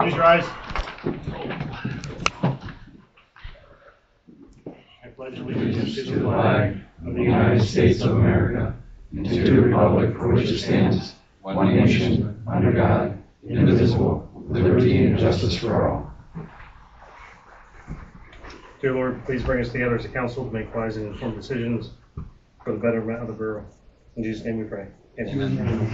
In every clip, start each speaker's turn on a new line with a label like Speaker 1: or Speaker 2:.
Speaker 1: Please rise. I pledge allegiance to the flag of the United States of America and to the republic for which it stands, one nation, under God, indivisible, with liberty and justice for all. Dear Lord, please bring us together as a council to make wise and informed decisions for the betterment of the borough. In Jesus' name we pray. Amen.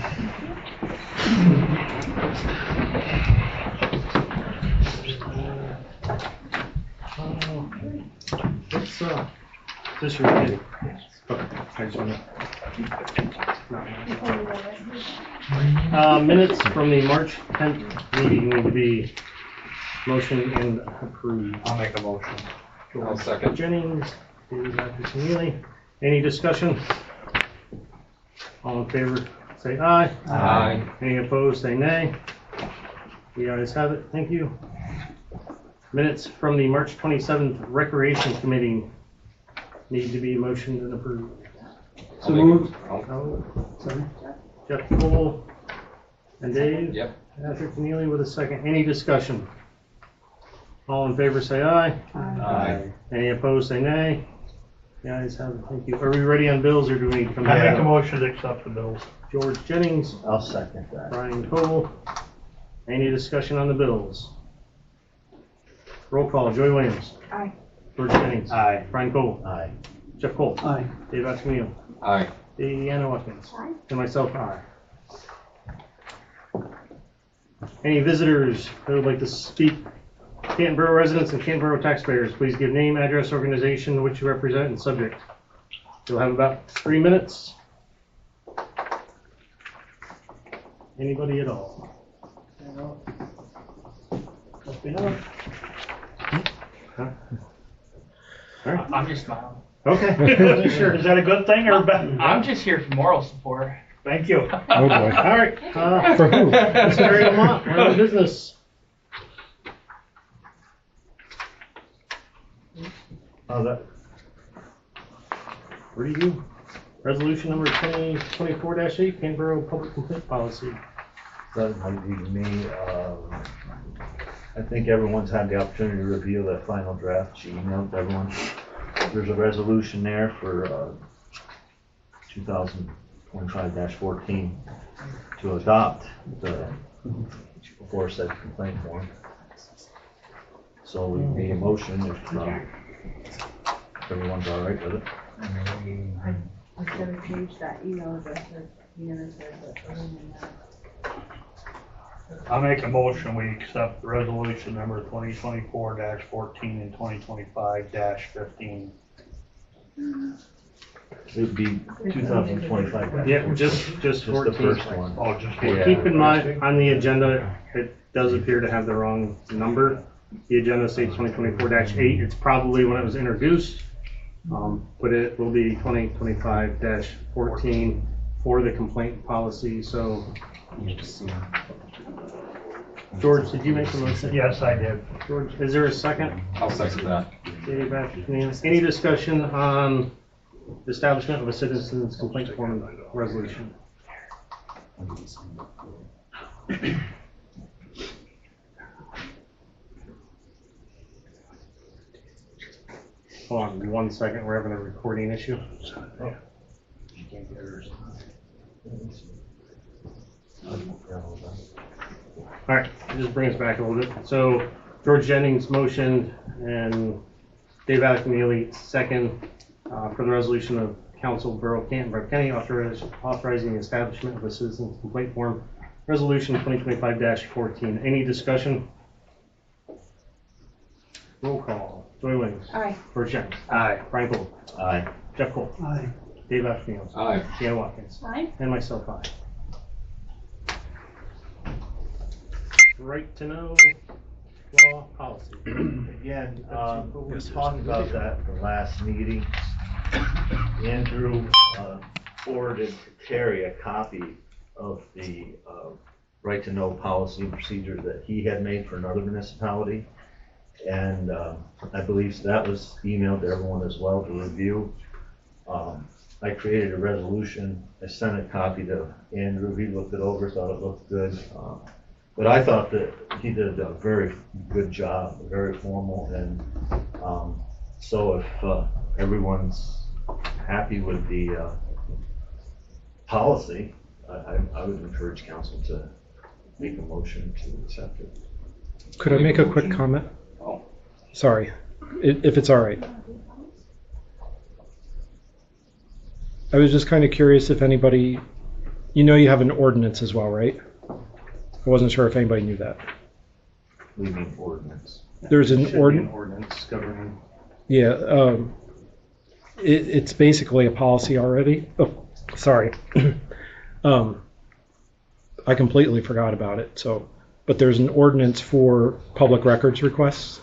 Speaker 1: What's this your kid? Okay, I just want to. Minutes from the March 10th meeting need to be motioned and approved.
Speaker 2: I'll make a motion.
Speaker 1: I'll second. Jennings, Neely. Any discussion? All in favor, say aye.
Speaker 2: Aye.
Speaker 1: Any opposed, say nay. The ayes have it. Thank you. Minutes from the March 27th Recreation Committee need to be motioned and approved.
Speaker 2: So moved.
Speaker 1: Sorry. Jeff Cole and Dave.
Speaker 2: Yep.
Speaker 1: Patrick Neely with a second. Any discussion? All in favor, say aye.
Speaker 2: Aye.
Speaker 1: Any opposed, say nay. The ayes have it. Thank you. Are we ready on bills, or do we need to come back?
Speaker 3: I make a motion to accept the bills.
Speaker 1: George Jennings.
Speaker 4: I'll second that.
Speaker 1: Brian Cole. Any discussion on the bills? Roll call. Joy Williams.
Speaker 5: Aye.
Speaker 1: George Jennings.
Speaker 3: Aye.
Speaker 1: Brian Cole.
Speaker 4: Aye.
Speaker 1: Jeff Cole.
Speaker 3: Aye.
Speaker 1: Dave Askeneal.
Speaker 2: Aye.
Speaker 1: Deanna Watkins.
Speaker 5: Aye.
Speaker 1: And myself, aye. Any visitors who would like to speak? Canton Borough residents and Canton Borough taxpayers, please give name, address, organization which you represent, and subject. You'll have about 3 minutes. Anybody at all? Huh? All right.
Speaker 6: I'm just smiling.
Speaker 1: Okay.
Speaker 3: Sure. Is that a good thing or bad?
Speaker 6: I'm just here for moral support.
Speaker 3: Thank you.
Speaker 1: Oh boy. All right. For who? Mr. Harry Lamont, we're on business. Review. Resolution number 2024-8, Canberra Public Complaint Policy.
Speaker 4: That might be me. I think everyone's had the opportunity to review that final draft. She emailed everyone. There's a resolution there for 2025-14 to adopt the aforesaid complaint form. So we need a motion if everyone's all right with it.
Speaker 5: I was gonna change that email address that Deanna said, but other than that.
Speaker 3: I'll make a motion, we accept the resolution number 2024-14 and 2025-15.
Speaker 4: It'd be 2025.
Speaker 1: Yeah, just
Speaker 4: the
Speaker 1: 14.
Speaker 4: first one.
Speaker 3: Oh, just
Speaker 4: Yeah.
Speaker 1: Keep in mind, on the agenda, it does appear to have the wrong number. The agenda states 2024-8. It's probably when it was introduced, but it will be 2025-14 for the complaint policy. So, George, did you make the motion?
Speaker 3: Yes, I did.
Speaker 1: George, is there a second?
Speaker 2: I'll second that.
Speaker 1: Dave, any discussion on the establishment of a citizen's complaint form resolution? Hold on 1 second, we're having a recording issue. Oh. All right, just bring us back a little bit. So George Jennings motioned and Dave Askeneal second for the resolution of Council Borough Canton, Borough County authorizing the establishment of a citizen's complaint form resolution 2025-14. Any discussion? Roll call. Joy Williams.
Speaker 5: Aye.
Speaker 1: George Jennings.
Speaker 3: Aye.
Speaker 1: Brian Cole.
Speaker 4: Aye.
Speaker 1: Jeff Cole.
Speaker 3: Aye.
Speaker 1: Dave Askeneal.
Speaker 2: Aye.
Speaker 1: Deanna Watkins.
Speaker 5: Aye.
Speaker 1: And myself, aye. Right to know law policy.
Speaker 4: Again, we talked about that at the last meeting. Andrew forwarded to Terry a copy of the right to know policy and procedure that he had made for another municipality. And I believe that was emailed to everyone as well to review. I created a resolution. I sent a copy to Andrew. He looked it over, thought it looked good. But I thought that he did a very good job, very formal, and, so if, everyone's happy with the, policy, I would encourage council to make a motion to accept it.
Speaker 7: Could I make a quick comment?
Speaker 2: Oh.
Speaker 7: Sorry, if it's all right. I was just kind of curious if anybody, you know you have an ordinance as well, right? I wasn't sure if anybody knew that.
Speaker 4: Leaving ordinance.
Speaker 7: There's
Speaker 1: Should
Speaker 7: an
Speaker 1: be an
Speaker 7: ordinance,
Speaker 1: ordinance governing.
Speaker 7: yeah, it's basically a policy already. Oh, sorry. I completely forgot about it, so, but there's an ordinance for public records requests,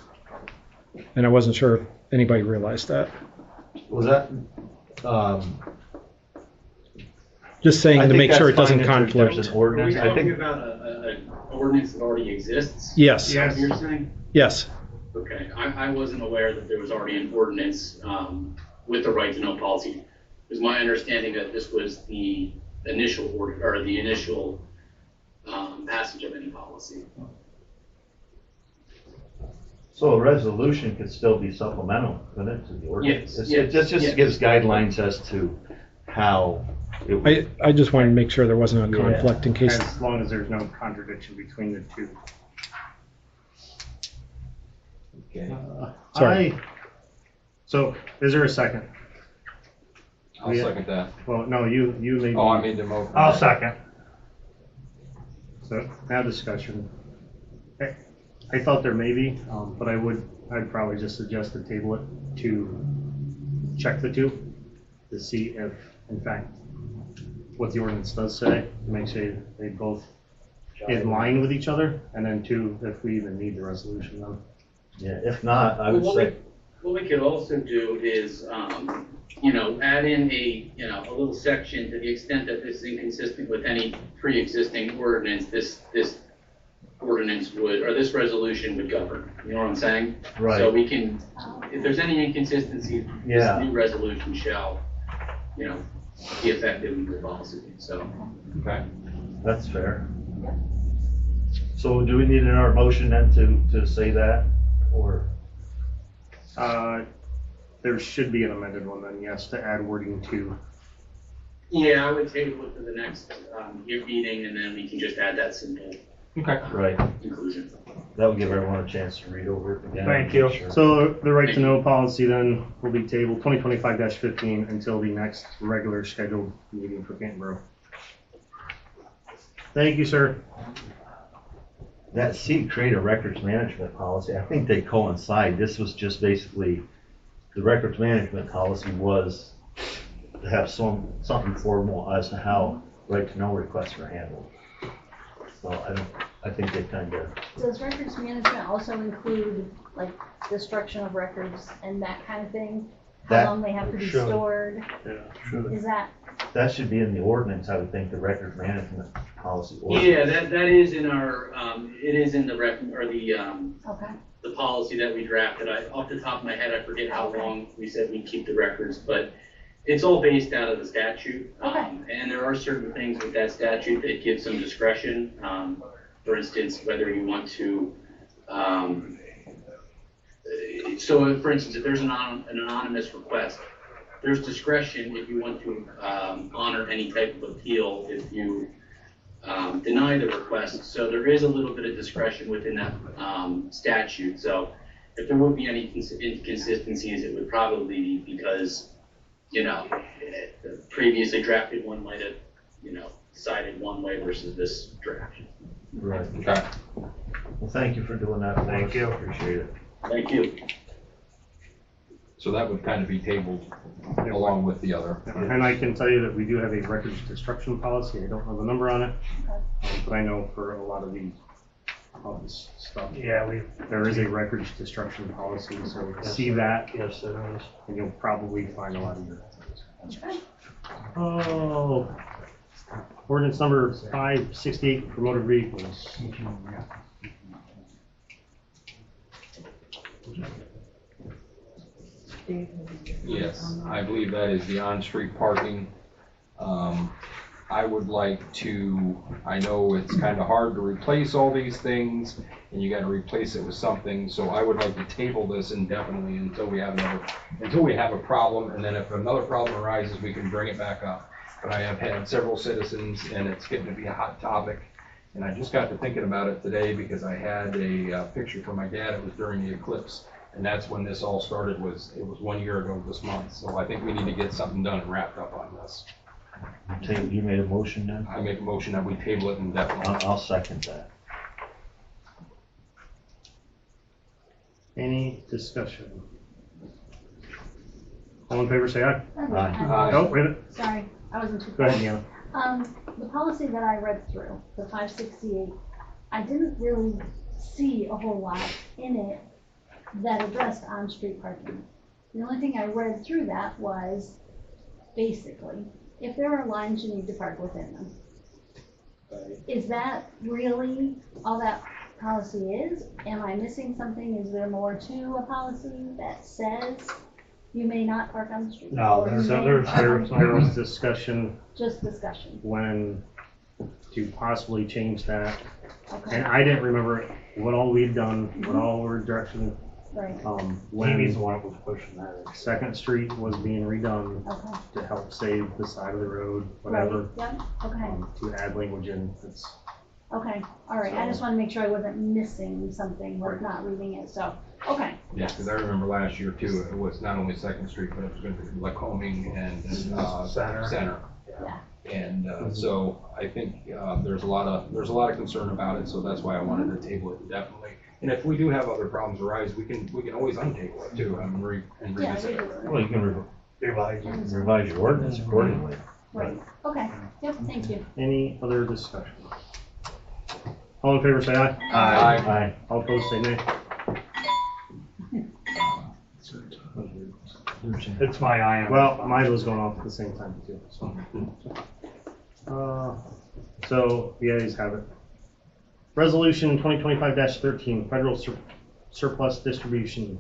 Speaker 7: and I wasn't sure if anybody realized that.
Speaker 4: Was that,
Speaker 7: Just saying to make sure it doesn't
Speaker 4: There's
Speaker 7: conflict.
Speaker 4: an
Speaker 8: Are we
Speaker 4: ordinance, I
Speaker 8: talking
Speaker 4: think,
Speaker 8: about an ordinance that already exists?
Speaker 7: Yes,
Speaker 8: Is that what you're saying?
Speaker 7: yes.
Speaker 8: Okay, I wasn't aware that there was already an ordinance with the right to know policy. It was my understanding that this was the initial order, or the initial passage of any policy.
Speaker 4: so a resolution could still be supplemental, couldn't it, to the ordinance?
Speaker 8: Yes,
Speaker 4: It just
Speaker 8: yes.
Speaker 4: gives guidelines as to how it would.
Speaker 7: I just wanted to make sure there wasn't a
Speaker 4: Yeah.
Speaker 7: conflict in case.
Speaker 1: As long as there's no contradiction between the two.
Speaker 2: Okay.
Speaker 7: Sorry.
Speaker 1: So, is there a second?
Speaker 2: I'll second that.
Speaker 1: Well, no, you made.
Speaker 2: Oh, I made the motion.
Speaker 3: I'll second.
Speaker 1: So, now discussion. I thought there may be, but I'd probably just suggest to table it to check the two, to see if, in fact, what the ordinance does say, to make sure they both in line with each other, and then two, if we even need the resolution then.
Speaker 4: Yeah, if not, I would
Speaker 8: Well,
Speaker 4: say,
Speaker 8: what we could also do is, add in a little section to the extent that this is inconsistent with any pre-existing ordinance, this ordinance would, or this resolution would govern. You know what I'm saying? So
Speaker 4: right,
Speaker 8: we can, if there's any inconsistency,
Speaker 4: Yeah.
Speaker 8: this new resolution shall, be effective in the policy, so.
Speaker 2: Okay.
Speaker 4: that's fair. So do we need in our motion then to say that, or?
Speaker 1: There should be an amended one then, yes, to add wording to.
Speaker 8: Yeah, I would table it to the next, year meeting, and then we can just add that simple
Speaker 2: Okay.
Speaker 4: Right,
Speaker 8: conclusion.
Speaker 4: that would give everyone a chance to read over it again.
Speaker 3: Thank you.
Speaker 4: Sure.
Speaker 1: So the right to know policy then will be tabled 2025-15 until the next regular scheduled meeting for Canton Borough. Thank you, sir.
Speaker 4: That create a records management policy, I think they coincide. This was just basically, the records management policy was to have something formal as to how right to know requests were handled. So I think they kind of,
Speaker 5: Does records management also include like destruction of records and that kind of thing? How
Speaker 4: That
Speaker 5: long they have to be
Speaker 3: should.
Speaker 5: stored? Is that,
Speaker 4: that should be in the ordinance, I would think, the records management policy.
Speaker 8: Yeah,
Speaker 4: ordinance.
Speaker 8: that is in our, it is in the
Speaker 5: okay,
Speaker 8: the policy that we drafted. Off the top of my head, I forget how long we said we'd keep the records, but it's all based out of the statute.
Speaker 5: Okay. And
Speaker 8: there are certain things with that statute that give some discretion. For instance, whether you want to, so for instance, if there's an anonymous request, there's discretion if you want to honor any type of appeal if you deny the request. So there is a little bit of discretion within that statute. So if there would be any inconsistencies, it would probably be because, the previously drafted one might have, decided one way versus this draft.
Speaker 4: Right.
Speaker 2: Okay.
Speaker 4: Well, thank you for doing that for us.
Speaker 3: Thank you.
Speaker 4: Appreciate it.
Speaker 8: Thank you.
Speaker 2: So that would kind of be tabled along with the other.
Speaker 1: And I can tell you that we do have a records destruction policy. I don't know the number on it, but I know for a lot of this stuff,
Speaker 3: Yeah,
Speaker 1: there is a records destruction policy. So see that,
Speaker 3: yes, there is.
Speaker 1: and you'll probably find a lot of your.
Speaker 5: okay.
Speaker 1: Oh, ordinance number 568 for motor vehicles.
Speaker 2: Yes, I believe that is the on-street parking. I I would like to, I know it's kind of hard to replace all these things, and you gotta replace it with something, so I would like to table this indefinitely until we have a problem, and then if another problem arises, we can bring it back up. But I have had several citizens, and it's getting to be a hot topic, and I just got to thinking about it today because I had a picture from my dad. It was during the eclipse, and that's when this all started. It was 1 year ago this month, so I think we need to get something done and wrapped up on this.
Speaker 4: You made a motion then?
Speaker 2: I make a motion that we table it indefinitely.
Speaker 4: I'll second that.
Speaker 1: Any discussion? All in favor, say aye.
Speaker 5: Aye.
Speaker 1: Oh, wait a minute.
Speaker 5: Sorry, I wasn't too
Speaker 1: Go ahead,
Speaker 5: close.
Speaker 1: Neil.
Speaker 5: The policy that I read through, the 568, I didn't really see a whole lot in it that addressed on-street parking. The only thing I read through that was, basically, if there are lines, you need to park within them. Is that really all that policy is? Am I missing something? Is there more to a policy that says you may not park on the street?
Speaker 3: No,
Speaker 5: Or you
Speaker 3: so
Speaker 5: may
Speaker 3: there's-
Speaker 5: park on the street?
Speaker 1: There was discussion
Speaker 5: Just discussion,
Speaker 1: when to possibly change that,
Speaker 5: okay,
Speaker 1: and I didn't remember what all we'd done, what all were direction,
Speaker 5: right,
Speaker 3: Jamie's the
Speaker 1: when
Speaker 3: one that was pushing that.
Speaker 1: Second Street was being redone
Speaker 5: okay,
Speaker 1: to help save the side of the road,
Speaker 5: right,
Speaker 1: whatever,
Speaker 5: yep, okay,
Speaker 1: to add language in, it's,
Speaker 5: okay, all right, I just wanna make sure I wasn't missing something with not reading it, so, okay.
Speaker 2: Yeah, because I remember last year too, it was not only Second Street, but it was going to be Lacoming and Center.
Speaker 5: Yeah.
Speaker 2: And so I think there's a lot of concern about it, so that's why I wanted to table it indefinitely. And if we do have other problems arise, we can always untable it too, and
Speaker 5: Yeah,
Speaker 2: revisit it.
Speaker 5: redo it.
Speaker 4: Well, you can
Speaker 3: Revise.
Speaker 4: revise your ordinance accordingly.
Speaker 5: Right, okay, yep, thank you.
Speaker 1: any other discussion? All in favor, say aye.
Speaker 4: Aye.
Speaker 1: All opposed, say nay.
Speaker 3: It's my eye.
Speaker 1: Well, mine was going off at the same time too, so. So, the ayes have it. Resolution 2025-13, federal surplus distribution.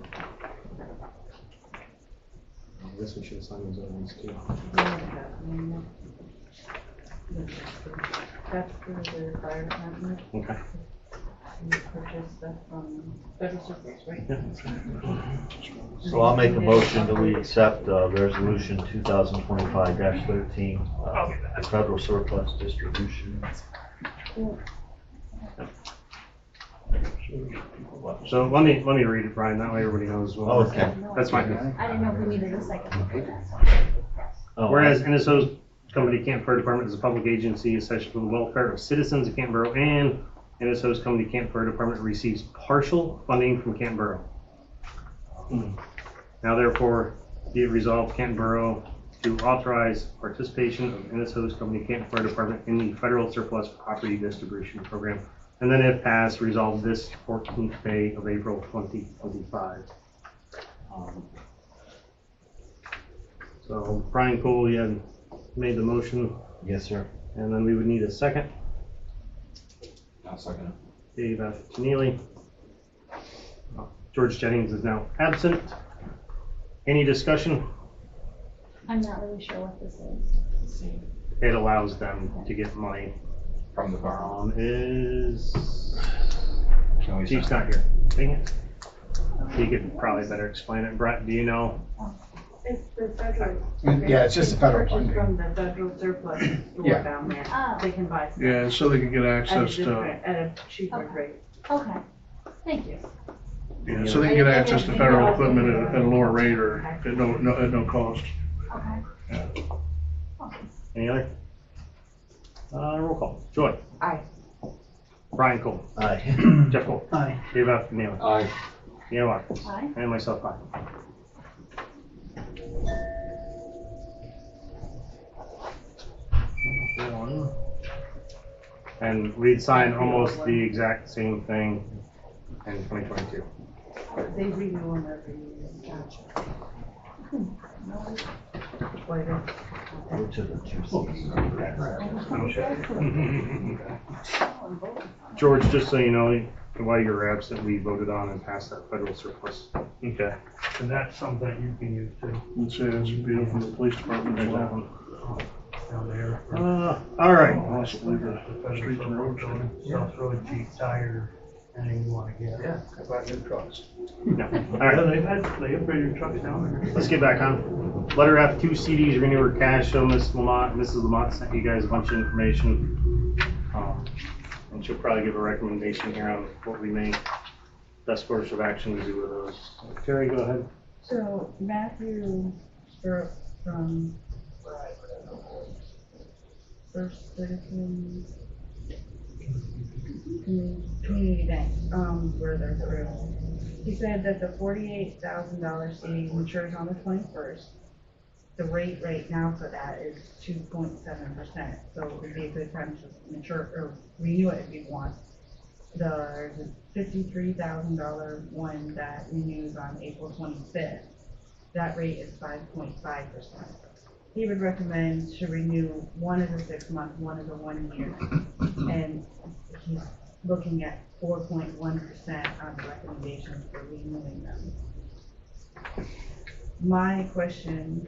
Speaker 1: I guess we should have signed those other ones too.
Speaker 9: That's for the fire department,
Speaker 1: Okay.
Speaker 9: you purchased that from federal surplus, right?
Speaker 4: So I'll make a motion that we accept resolution 2025-13, the federal surplus distribution.
Speaker 1: So let me read it, Brian, that way everybody knows. what we're-
Speaker 4: Okay.
Speaker 1: That's fine.
Speaker 5: I didn't know if we needed a second.
Speaker 4: Oh,
Speaker 1: Whereas NSO's company, Canton Fire Department, is a public agency essential for the welfare of citizens of Canton Borough, and NSO's company, Canton Fire Department, receives partial funding from Canton Borough. Now therefore, be it resolved, Canton Borough to authorize participation of NSO's company, Canton Fire Department, in the federal surplus property distribution program. And then if passed, resolve this 14th day of April 2025. So Brian Cole, you had made the motion,
Speaker 4: yes, sir.
Speaker 1: and then we would need a second.
Speaker 2: I'll second it.
Speaker 1: Dave Keneally. George Jennings is now absent. Any discussion?
Speaker 5: I'm not really sure what this is.
Speaker 1: It allows them to get money.
Speaker 2: From the borough.
Speaker 1: Chief's not here. Dang it. He could probably better explain it. Brett, do you know?
Speaker 9: It's the federal.
Speaker 6: Yeah, it's just the federal
Speaker 9: Purchased
Speaker 6: funding.
Speaker 9: from the federal surplus store
Speaker 6: Yeah.
Speaker 9: down there.
Speaker 5: Oh.
Speaker 9: They can buy stuff
Speaker 6: Yeah, so they can get
Speaker 9: at a
Speaker 6: access to,
Speaker 9: different, at a cheaper
Speaker 5: Okay.
Speaker 9: rate.
Speaker 5: Okay, thank you.
Speaker 6: yeah, so they can get access to federal equipment at a lower rate or at no cost.
Speaker 5: Okay. Awesome.
Speaker 1: Any other? Roll call. Joy.
Speaker 9: Aye.
Speaker 1: Brian Cole.
Speaker 4: Aye.
Speaker 1: Jeff Cole.
Speaker 6: Aye.
Speaker 1: Dave Keneally.
Speaker 2: Aye.
Speaker 1: Neil Mark.
Speaker 5: Aye.
Speaker 1: And myself, aye. One. And we'd sign almost the exact same thing in 2022.
Speaker 9: They renew them every year. Later.
Speaker 4: Go to the two
Speaker 1: George, just so you know, while you were absent, we voted on and passed that federal surplus.
Speaker 3: Okay. And that's something you can use too.
Speaker 6: It's a bill from the police department as
Speaker 1: There's that
Speaker 6: well.
Speaker 1: one.
Speaker 3: down there.
Speaker 1: All right.
Speaker 6: Possibly the streets and roads.
Speaker 3: Stuff's really cheap, tires, anything you wanna get.
Speaker 4: Yeah, about new trucks.
Speaker 1: No. All
Speaker 3: Yeah,
Speaker 1: right,
Speaker 3: they upgraded trucks down there.
Speaker 1: let's get back on. Letter F, 2 CDs, renew cash, so Mrs. Lamont sent you guys a bunch of information. And she'll probably give a recommendation here on what we may, best course of action to do with those. Terry, go ahead.
Speaker 9: So Matthew Burke from First Citizens Community Bank, where they're through. He said that the $48,000 CD matures on the 21st. The rate right now for that is 2.7%, so it would be a good time to mature or renew it if you want. There's a $53,000 one that renews on April 25th. That rate is 5.5%. He would recommend to renew one as a 6-month, one as a 1 year, and he's looking at 4.1% on the recommendations for renewing them. My question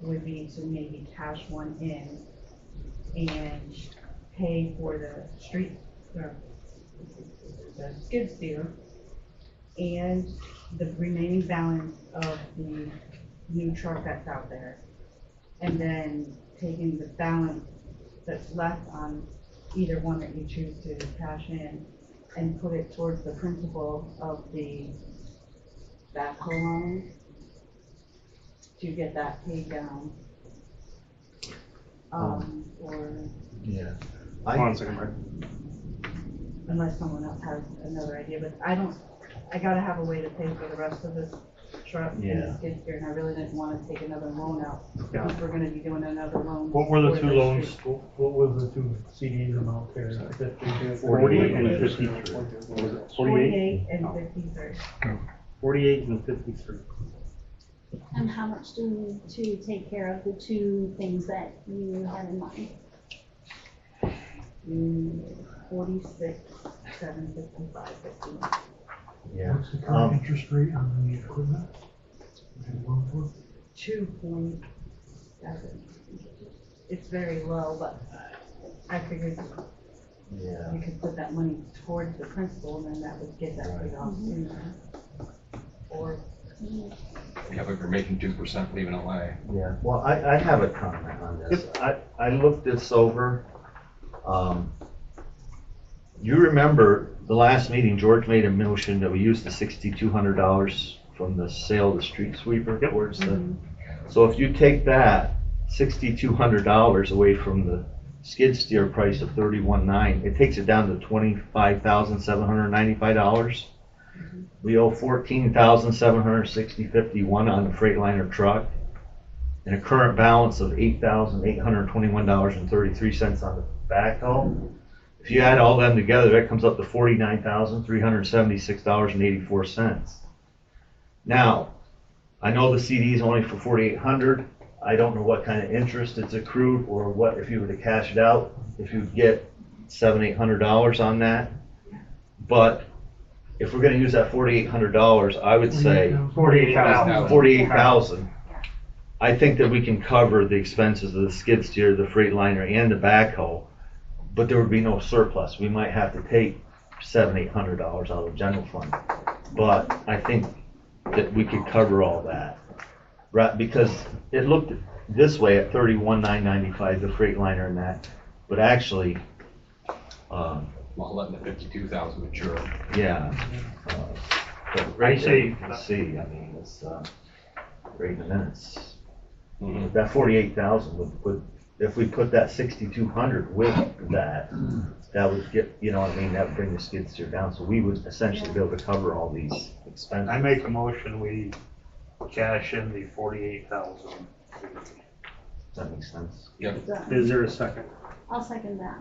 Speaker 9: would be to maybe cash one in and pay for the street, the skid steer and the remaining balance of the new truck that's out there. And then taking the balance that's left on either one that you choose to cash in and put it towards the principal of the backhoe loan to get that paid down. Or
Speaker 4: Yeah.
Speaker 1: Hold on a second, Mark.
Speaker 9: unless someone else has another idea, but I gotta have a way to pay for the rest of this truck and
Speaker 4: Yeah.
Speaker 9: the skid steer, and I really didn't wanna take another loan out.
Speaker 1: Yeah.
Speaker 9: If we're gonna be doing another loan.
Speaker 3: What were the
Speaker 9: for
Speaker 3: two
Speaker 9: the
Speaker 3: loans,
Speaker 9: street.
Speaker 3: what was the two CDs amount there?
Speaker 1: 40 and 53. What was it? 48?
Speaker 9: 48 and 53.
Speaker 1: 48 and 53.
Speaker 5: And how much do we need to take care of the two things that you had in mind?
Speaker 9: 46, 755, 51.
Speaker 4: Yeah.
Speaker 3: What's the current interest rate on the equipment?
Speaker 9: 2.7. It's very low, but I figured
Speaker 4: Yeah.
Speaker 9: you could put that money towards the principal and then that would get that paid off sooner. Or,
Speaker 2: Yeah, but if you're making 2%, leaving it lie.
Speaker 4: Yeah, well, I have a comment on this. I looked this over. You remember the last meeting, George made a motion that we use the $6,200 from the sale of the street sweeper towards the, so if you take that $6,200 away from the skid steer price of $31,900, it takes it down to $25,795. We owe $14,760.51 on the Freightliner truck, and a current balance of $8,821.33 on the backhoe. If you add all them together, that comes up to $49,376.84. Now, I know the CD is only for $4,800. I don't know what kind of interest it's accrued or what, if you were to cash it out, if you get $700-800 on that. But if we're gonna use that $4,800, I would say
Speaker 1: 48,000.
Speaker 4: 48,000. I think that we can cover the expenses of the skid steer, the Freightliner, and the backhoe, but there would be no surplus. We might have to take $700-800 out of the general fund. But I think that we could cover all that. Right, because it looked this way at $31,995, the Freightliner and that, but actually,
Speaker 2: Well, letting the 52,000 mature.
Speaker 4: yeah. But right there you can see, I mean, it's, right in the minutes. That 48,000 would, if we put that 6,200 with that, that would get, you know what I mean, that would bring the skid steer down, so we would essentially be able to cover all these expenses.
Speaker 3: I make a motion, we cash in the 48,000.
Speaker 4: Does that make sense?
Speaker 2: Yep,
Speaker 1: Is there a second?
Speaker 5: I'll second that.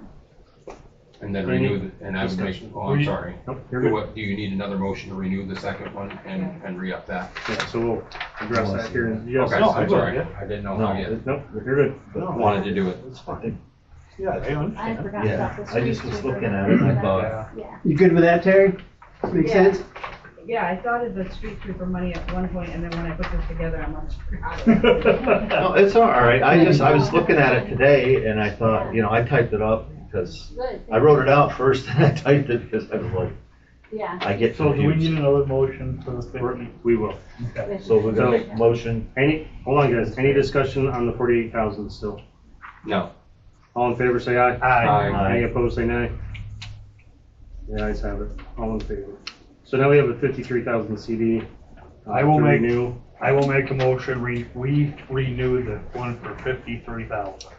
Speaker 2: and then renew the, and I would make, oh, I'm sorry.
Speaker 1: Nope, you're good.
Speaker 2: What, do you need another motion to renew the second one and re-up that?
Speaker 1: Yeah, so we'll address that here in just
Speaker 2: Okay,
Speaker 1: a
Speaker 2: I'm
Speaker 1: second.
Speaker 2: sorry, I didn't know how you
Speaker 1: Nope, you're good.
Speaker 2: wanted to do it.
Speaker 4: It's fine.
Speaker 3: Yeah, I understand.
Speaker 5: I forgot about
Speaker 4: Yeah,
Speaker 5: the
Speaker 4: I just
Speaker 5: street
Speaker 4: was
Speaker 5: sweeper.
Speaker 4: looking at it and I thought,
Speaker 5: Yeah.
Speaker 10: You good with that, Terry? Make
Speaker 5: Yeah.
Speaker 10: sense?
Speaker 9: Yeah, I thought of the street sweeper money at one point, and then when I put this together, I'm like, forgot it.
Speaker 4: No, it's all right. I was looking at it today and I thought, I typed it up because
Speaker 5: Good.
Speaker 4: I wrote it out first and I typed it because I was like,
Speaker 5: Yeah.
Speaker 4: I get
Speaker 3: So do we need
Speaker 4: confused.
Speaker 3: another motion for the 50?
Speaker 1: We will.
Speaker 4: So we're gonna make a motion.
Speaker 1: Hold on, guys. Any discussion on the 48,000 still?
Speaker 2: No.
Speaker 1: All in favor, say aye.
Speaker 2: Aye.
Speaker 1: Any opposed, say nay. The ayes have it. All in favor. So now we have a 53,000 CD.
Speaker 3: I will
Speaker 1: to
Speaker 3: make-
Speaker 1: renew.
Speaker 3: I will make a motion, we renew the one for 53,000.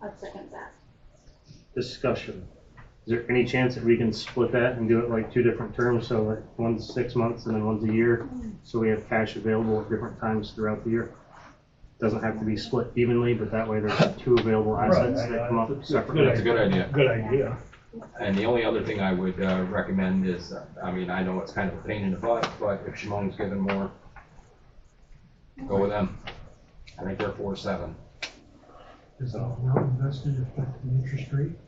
Speaker 5: I'll second that.
Speaker 1: Discussion. Is there any chance that we can split that and do it like 2 different terms? So like one's 6 months and then one's a year? So we have cash available at different times throughout the year? Doesn't have to be split evenly, but that way there's 2 available assets that come up
Speaker 2: That's a
Speaker 1: separately.
Speaker 2: good idea.
Speaker 3: Good idea.
Speaker 2: And the only other thing I would recommend is, I mean, I know it's kind of a pain in the butt, but if Shimon's given more, go with them. I think they're 4.7.
Speaker 10: Does the amount invested affect the interest rate?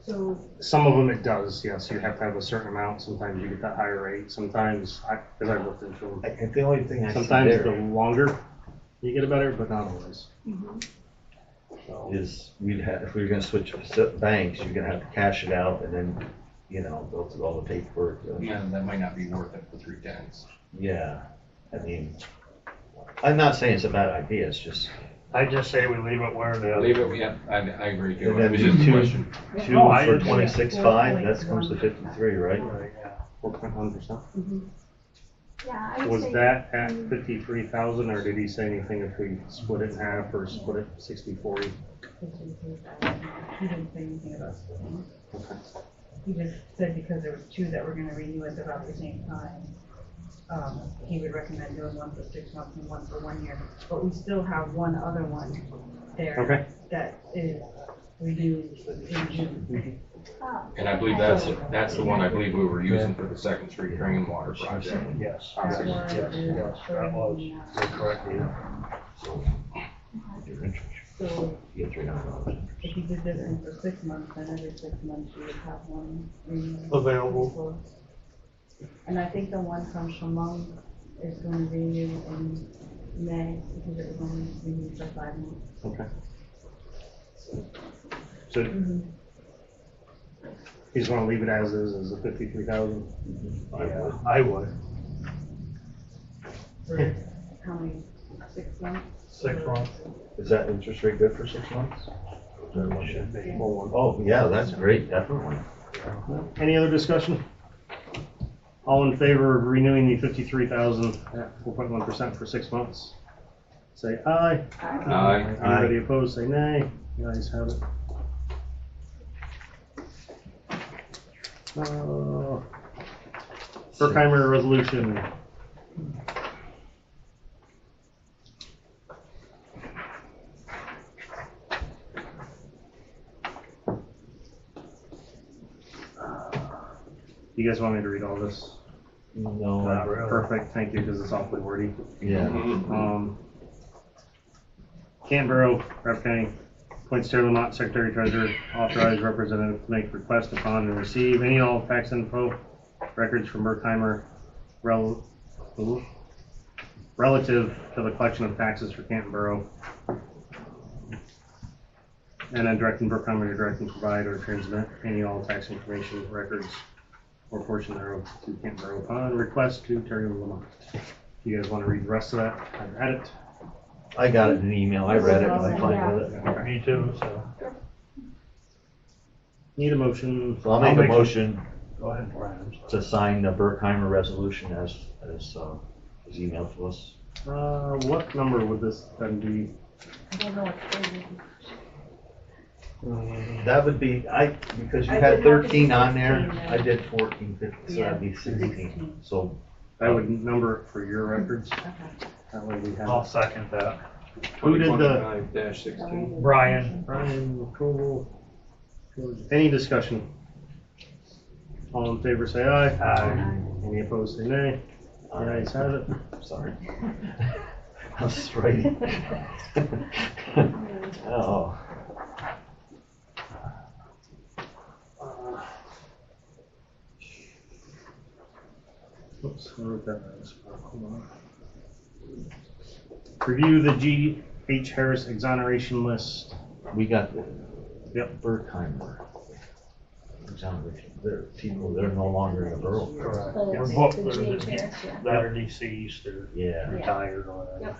Speaker 9: So,
Speaker 1: Some of them it does, yes. You have to have a certain amount. Sometimes you get that higher rate. Sometimes, because I've looked into them,
Speaker 4: I think the only thing I see
Speaker 1: sometimes the
Speaker 4: there
Speaker 1: longer you get a better, but not always. So,
Speaker 4: is if we were gonna switch banks, you're gonna have to cash it out and then, go through all the paperwork.
Speaker 2: Yeah, that might not be worth it for 3/10.
Speaker 4: Yeah, I mean, I'm not saying it's a bad idea, it's just.
Speaker 3: I just say we leave it where it is.
Speaker 2: Leave it, yeah, I agree, Joe.
Speaker 4: And then
Speaker 2: It was just a
Speaker 4: two-
Speaker 2: question.
Speaker 4: Two
Speaker 3: No, I
Speaker 4: for
Speaker 3: understand.
Speaker 4: 26.5, that comes to 53, right?
Speaker 3: Right, yeah.
Speaker 1: 4.1%.
Speaker 5: Yeah, I would
Speaker 1: Was
Speaker 5: say.
Speaker 1: that at 53,000, or did he say anything if we split it in half or split it 60/40?
Speaker 9: he didn't say anything about splitting.
Speaker 1: Okay.
Speaker 9: He just said because there was 2 that were gonna renew at about the same time, he would recommend doing one for 6 months and one for 1 year. But we still have one other one there.
Speaker 1: Okay.
Speaker 9: That is renewed in June.
Speaker 5: Oh,
Speaker 2: And I believe
Speaker 5: okay.
Speaker 2: that's the one I believe we were using for the Second Street drinking water project.
Speaker 3: Yes,
Speaker 9: That
Speaker 3: yes,
Speaker 9: one
Speaker 3: yes,
Speaker 9: is
Speaker 3: yes, that was, you're correct, yeah.
Speaker 4: Your interest,
Speaker 9: So
Speaker 4: you get $300.
Speaker 9: if you did this in for 6 months, then every 6 months you would have one renewed.
Speaker 3: Available.
Speaker 9: And I think the one from Shimon is going to renew in May because it was only renewed for 5 months.
Speaker 1: Okay. So you just want to leave it as is, as the 53,000?
Speaker 3: Yeah, I would.
Speaker 9: For how many, 6 months?
Speaker 3: 6 months.
Speaker 4: Is that interest rate good for 6 months?
Speaker 3: Should be.
Speaker 4: Oh, yeah, that's great, definitely.
Speaker 1: Any other discussion? All in favor of renewing the 53,000 at 4.1% for 6 months? Say aye.
Speaker 2: Aye.
Speaker 1: Anybody opposed, say nay. The ayes have it. Berkheimer resolution. You guys want me to read all this?
Speaker 4: No,
Speaker 3: Not really.
Speaker 1: Perfect, thank you, because it's awfully wordy.
Speaker 4: yeah.
Speaker 1: Canton Rep County, appoints Terry Lamont, Secretary Treasurer, authorized representative to make request upon and receive any and all tax info records from Berkheimer relative to the collection of taxes for Canton Borough. And then directing Berkheimer to direct and provide or transmit any and all tax information records or portion thereof to Canton Borough upon request to Terry Lamont. If you guys want to read the rest of that, I've had it.
Speaker 4: I got it in an email, I read it, I'm fine with it.
Speaker 3: Me too, so.
Speaker 1: Need a motion.
Speaker 4: So I'll make a motion
Speaker 3: Go ahead, Brian.
Speaker 4: to sign the Berkheimer resolution as emailed to us.
Speaker 1: What number would this then be?
Speaker 9: I don't know what's
Speaker 4: That would be, because you
Speaker 9: I
Speaker 4: had
Speaker 9: did have
Speaker 4: 13 on there,
Speaker 9: 16 there.
Speaker 4: I did 14, 15, so that'd be 16.
Speaker 9: 16.
Speaker 4: So,
Speaker 1: I would number it for your records.
Speaker 9: Okay.
Speaker 1: That way we
Speaker 3: I'll
Speaker 1: have.
Speaker 3: second that.
Speaker 1: Who did the?
Speaker 2: 2025-16.
Speaker 3: Brian.
Speaker 1: Brian, approval. Any discussion? All in favor say aye.
Speaker 3: Aye.
Speaker 1: Any opposed say nay. The ayes have it.
Speaker 4: sorry. I was just writing. Oh.
Speaker 1: Oops, I wrote that wrong. Hold on. Review the G.H. Harris exoneration list.
Speaker 4: We got the
Speaker 1: Yep.
Speaker 4: Berkheimer exoneration. They're people, they're no longer in the borough.
Speaker 3: Correct.
Speaker 5: The-
Speaker 3: We're
Speaker 5: the
Speaker 3: both,
Speaker 5: GH Harris, yeah.
Speaker 3: that are deceased or
Speaker 4: Yeah.
Speaker 3: retired or whatever.
Speaker 5: Yep.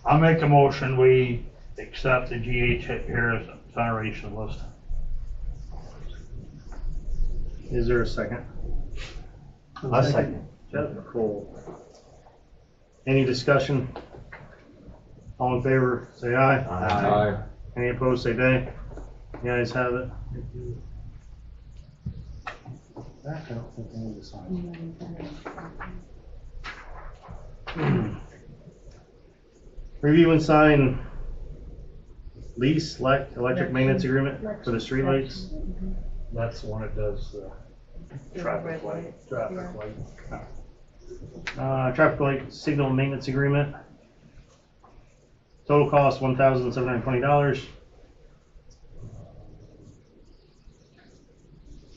Speaker 3: I'll make a motion, we accept the GH Harris exoneration list.
Speaker 1: Is there a second?
Speaker 4: A second.
Speaker 1: Cool. Any discussion? All in favor, say aye.
Speaker 2: Aye.
Speaker 1: Any opposed, say nay. You guys have it. That I don't think I need to sign. Review and sign lease electric maintenance agreement for the streetlights.
Speaker 3: That's the one that does traffic light.
Speaker 1: Traffic light signal maintenance agreement. Total cost $1,720.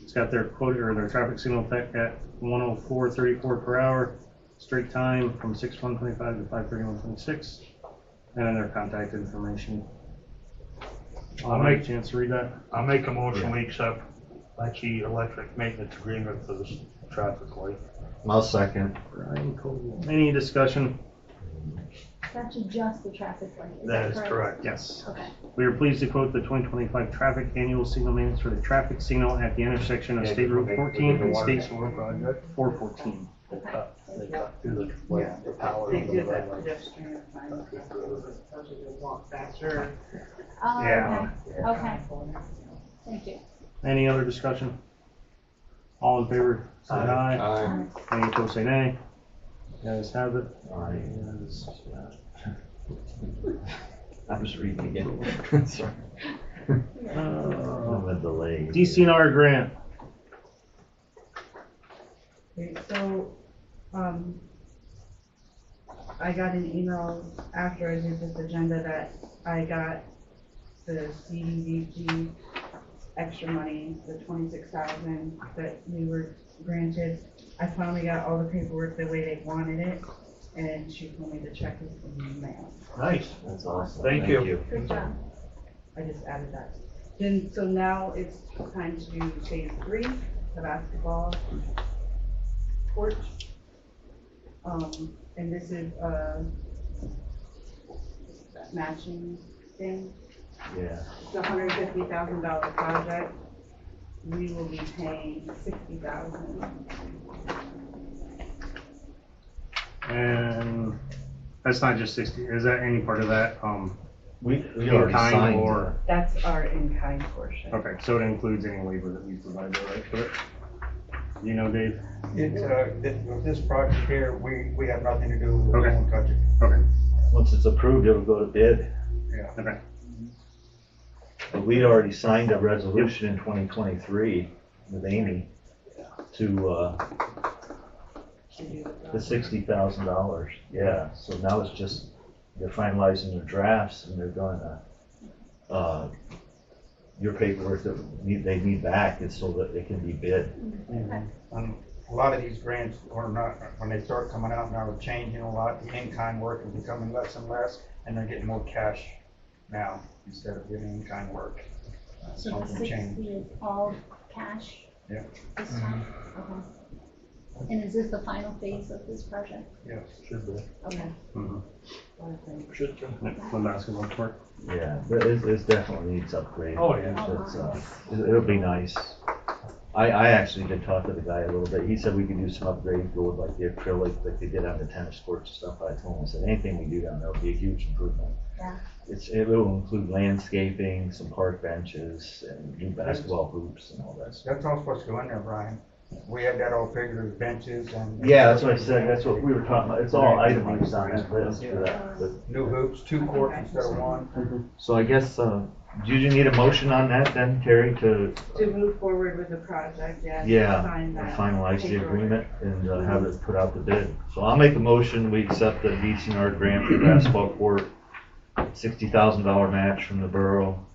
Speaker 1: It's got their quote or their traffic signal tech at 104.34 per hour. Straight time from 6/125 to 5/31/26. And then their contact information. I'll make a chance to read that.
Speaker 3: I'll make a motion, we accept Lecce electric maintenance agreement for this traffic light.
Speaker 4: I'll second.
Speaker 1: Brian Cole. Any discussion?
Speaker 5: That's just the traffic light.
Speaker 3: That is correct.
Speaker 1: Yes.
Speaker 5: Okay.
Speaker 1: We are pleased to quote the 2025 traffic annual signal maintenance for the traffic signal at the intersection of State Route 14 and State 414.
Speaker 3: They cut through the power.
Speaker 9: They
Speaker 3: of the
Speaker 9: did
Speaker 3: red
Speaker 9: that
Speaker 3: light.
Speaker 9: pedestrian sign, tells you to walk faster.
Speaker 5: Oh,
Speaker 1: Yeah.
Speaker 5: okay. Thank you.
Speaker 1: Any other discussion? All in favor, say aye.
Speaker 2: Aye.
Speaker 1: Any opposed, say nay. You guys have it.
Speaker 4: Aye.
Speaker 1: Yes.
Speaker 4: I was reading again. Sorry. I'm a delay.
Speaker 1: DCNR grant.
Speaker 9: Okay, so, I got an email after I did this agenda that I got the CDBG extra money, the 26,000 that we were granted. I finally got all the paperwork the way they wanted it, and she told me the check is in the mail.
Speaker 3: Nice.
Speaker 4: That's awesome.
Speaker 3: Thank you.
Speaker 5: Good job.
Speaker 9: I just added that. Then, so now it's time to do phase 3, the basketball court. And this is that matching thing.
Speaker 4: Yeah.
Speaker 9: It's a $150,000 project. We will be paying $60,000.
Speaker 1: And that's not just 60, is that any part of that?
Speaker 4: We
Speaker 1: In
Speaker 4: already
Speaker 1: kind
Speaker 4: signed
Speaker 1: or-
Speaker 9: That's our in-kind portion.
Speaker 1: Okay, so it includes any labor that we provide, right, for it? You know, Dave?
Speaker 11: With this project here, we have nothing to do with it. We
Speaker 1: Okay.
Speaker 11: won't touch it.
Speaker 1: Okay,
Speaker 4: Once it's approved, it'll go to bid.
Speaker 1: okay.
Speaker 4: But we already signed a resolution in 2023 with Amy to, the $60,000. Yeah, so now it's just, they're finalizing their drafts and they're gonna, your paperwork that they need back is so that it can be bid.
Speaker 11: A lot of these grants are not, when they start coming out now, they're changing a lot. The in-kind work is becoming less and less, and they're getting more cash now instead of getting in-kind work.
Speaker 5: So the
Speaker 11: Something
Speaker 5: 60
Speaker 11: changed.
Speaker 5: is all cash?
Speaker 11: Yeah.
Speaker 5: This time? Okay. And is this the final phase of this project?
Speaker 11: Yes.
Speaker 3: Should be.
Speaker 5: Okay.
Speaker 3: Should be.
Speaker 1: The basketball court.
Speaker 4: Yeah, but it definitely needs upgrade.
Speaker 3: Oh, yeah.
Speaker 4: It'll be nice. I actually did talk to the guy a little bit. He said we could do some upgrades, go with like the acrylic like they did on the tennis courts and stuff. I told him, I said, anything we do down there will be a huge improvement.
Speaker 5: Yeah.
Speaker 4: It will include landscaping, some park benches, and new basketball hoops and all that stuff.
Speaker 11: That's all supposed to go in there, Brian. We had that all figured as benches and.
Speaker 4: Yeah, that's what I said. That's what we were talking about. It's all itemized on that list for that. But-
Speaker 11: New hoops, 2 courts instead of 1.
Speaker 4: So I guess, do you need a motion on that then, Terry, to,
Speaker 9: To move forward with the project, yes.
Speaker 4: yeah,
Speaker 9: Sign that
Speaker 4: finalize the
Speaker 9: paperwork.
Speaker 4: agreement and have it put out the bid? So I'll make a motion, we accept the DCNR grant for the basketball court, $60,000 match from the borough,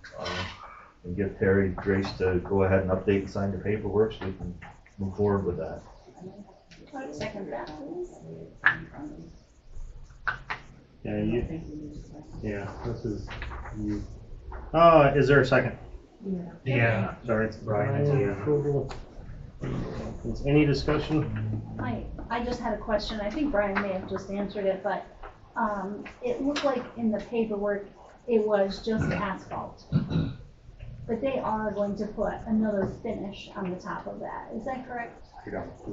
Speaker 4: and give Terry grace to go ahead and update and sign the paperwork so we can move forward with that.
Speaker 5: I'd second that, please.
Speaker 1: Yeah, this is you. Is there a second?
Speaker 3: Yeah.
Speaker 1: Sorry, it's Brian. Is any discussion?
Speaker 5: I just had a question. I think Brian may have just answered it, but it looked like in the paperwork, it was just asphalt. But they are going to put another finish on the top of that. Is that correct?